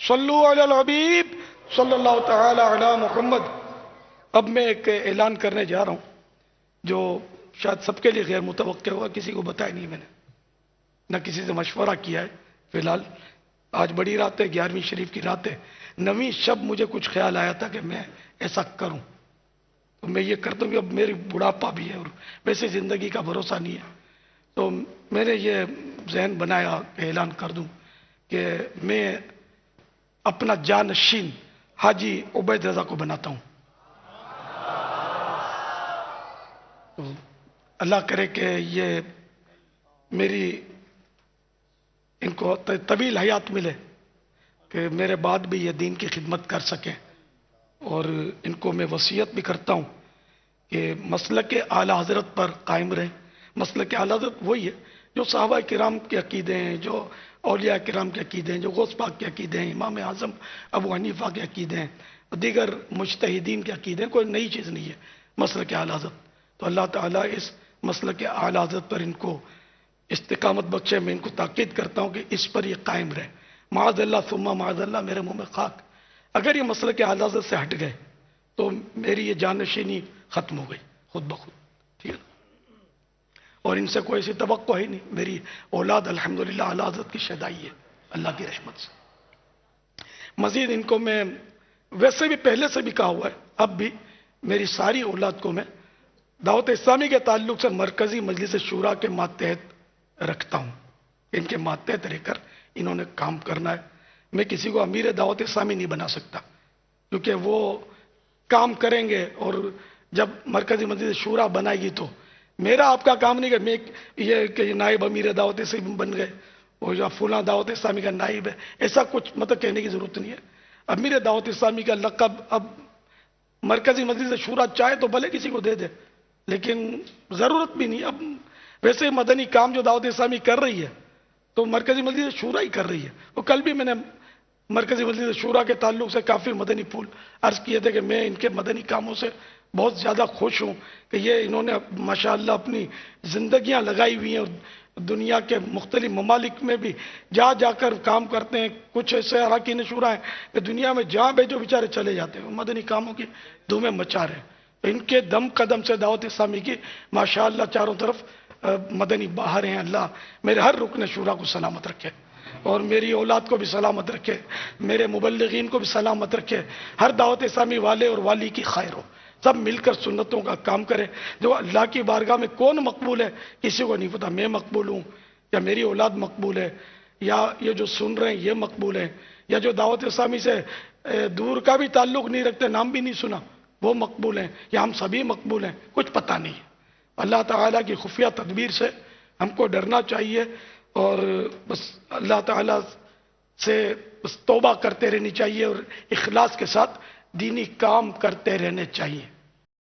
صلو علی الحبیب صلی اللہ تعالی علی محمد۔ اب میں ایک اعلان کرنے جا رہا ہوں جو شاید سب کے لیے غیر متوقع ہوگا، کسی کو بتایا نہیں میں نے، نہ کسی سے مشورہ کیا ہے۔ فی الحال آج بڑی رات ہے، 11ویں شریف کی رات ہے، 9ویں شب مجھے کچھ خیال آیا تھا کہ میں ایسا کروں، تو میں یہ کرتا ہوں کہ اب میری بڑھاپا بھی ہے اور ویسے زندگی کا بھروسہ نہیں ہے، تو میں نے یہ ذہن بنایا کہ اعلان کر دوں کہ میں اپنا جانشین حاجی عبید رضا کو بناتا ہوں۔ اللہ کرے کہ یہ میری ان کو طویل حیات ملے کہ میرے بعد بھی یہ دین کی خدمت کر سکیں، اور ان کو میں وصیت بھی کرتا ہوں کہ مسلک اعلی حضرت پر قائم رہیں۔ مسلک اعلی حضرت وہی ہے جو صحابہ کرام کے عقیدے ہیں، جو اولیاء کرام کے عقیدے ہیں، جو غوث پاک کے عقیدے ہیں، امام اعظم ابو حنیفہ کے عقیدے ہیں، دیگر مجتہدین کے عقیدے ہیں، کوئی نئی چیز نہیں ہے مسلک اعلی حضرت۔ تو اللہ تعالیٰ اس مسلک اعلی حضرت پر ان کو استقامت بخشے۔ میں ان کو تاکید کرتا ہوں کہ اس پر یہ قائم رہے۔ معاذ اللہ ثم معاذ اللہ، میرے منہ میں خاک، اگر یہ مسلک اعلی حضرت سے ہٹ گئے تو میری یہ جانشینی ختم ہو گئی خود بخود، ٹھیک ہے نا؟ اور ان سے کوئی ایسی توقع ہی نہیں۔ میری اولاد الحمدللہ اعلی حضرت کی شیدائی ہے اللہ کی رحمت سے۔ مزید ان کو میں ویسے بھی پہلے سے بھی کہا ہوا ہے، اب بھی میری ساری اولاد کو میں دعوت اسلامی کے تعلق سے مرکزی مجلس شورا کے ماتحت رکھتا ہوں۔ ان کے ماتحت رہ کر انہوں نے کام کرنا ہے۔ میں کسی کو امیر دعوت اسلامی نہیں بنا سکتا، کیونکہ وہ کام کریں گے، اور جب مرکزی مجلس شورا بنائے گی تو میرا آپ کا کام نہیں کہ میں یہ کہ نائب امیر دعوت اسلامی بن گئے اور جو فلاں دعوت اسلامی کا نائب ہے، ایسا کچھ مطلب کہنے کی ضرورت نہیں ہے۔ امیر دعوت اسلامی کا لقب اب مرکزی مجلس شورا چاہے تو بھلے کسی کو دے دے، لیکن ضرورت بھی نہیں۔ اب ویسے مدنی کام جو دعوت اسلامی کر رہی ہے تو مرکزی مجلس شورا ہی کر رہی ہے۔ اور کل بھی میں نے مرکزی مجلس شورا کے تعلق سے کافی مدنی پھول عرض کیے تھے کہ میں ان کے مدنی کاموں سے بہت زیادہ خوش ہوں کہ یہ انہوں نے ماشاءاللہ اپنی زندگیاں لگائی ہوئی ہیں، اور دنیا کے مختلف ممالک میں بھی جا جا کر کام کرتے ہیں۔ کچھ ایسے اراکین شورا ہیں کہ دنیا میں جہاں بھیجو بیچارے چلے جاتے ہیں، مدنی کاموں کی دھومیں مچا رہے ہیں۔ ان کے دم قدم سے دعوت اسلامی کی ماشاءاللہ چاروں طرف مدنی باہر ہیں۔ اللہ میرے ہر رکن شورا کو سلامت رکھے، اور میری اولاد کو بھی سلامت رکھے، میرے مبلغین کو بھی سلامت رکھے، ہر دعوت اسلامی والے اور والی کی خیر ہو، سب مل کر سنتوں کا کام کرے۔ جو اللہ کی بارگاہ میں کون مقبول ہے کسی کو نہیں پتا، میں مقبول ہوں یا میری اولاد مقبول ہے، یا یہ جو سن رہے ہیں یہ مقبول ہے، یا جو دعوت اسلامی سے دور کا بھی تعلق نہیں رکھتے، نام بھی نہیں سنا، وہ مقبول ہیں، یا ہم سبھی مقبول ہیں، کچھ پتہ نہیں ہے۔ اللہ تعالیٰ کی خفیہ تدبیر سے ہم کو ڈرنا چاہیے، اور بس اللہ تعالیٰ سے بس توبہ کرتے رہنی چاہیے، اور اخلاص کے ساتھ دینی کام کرتے رہنے چاہیے۔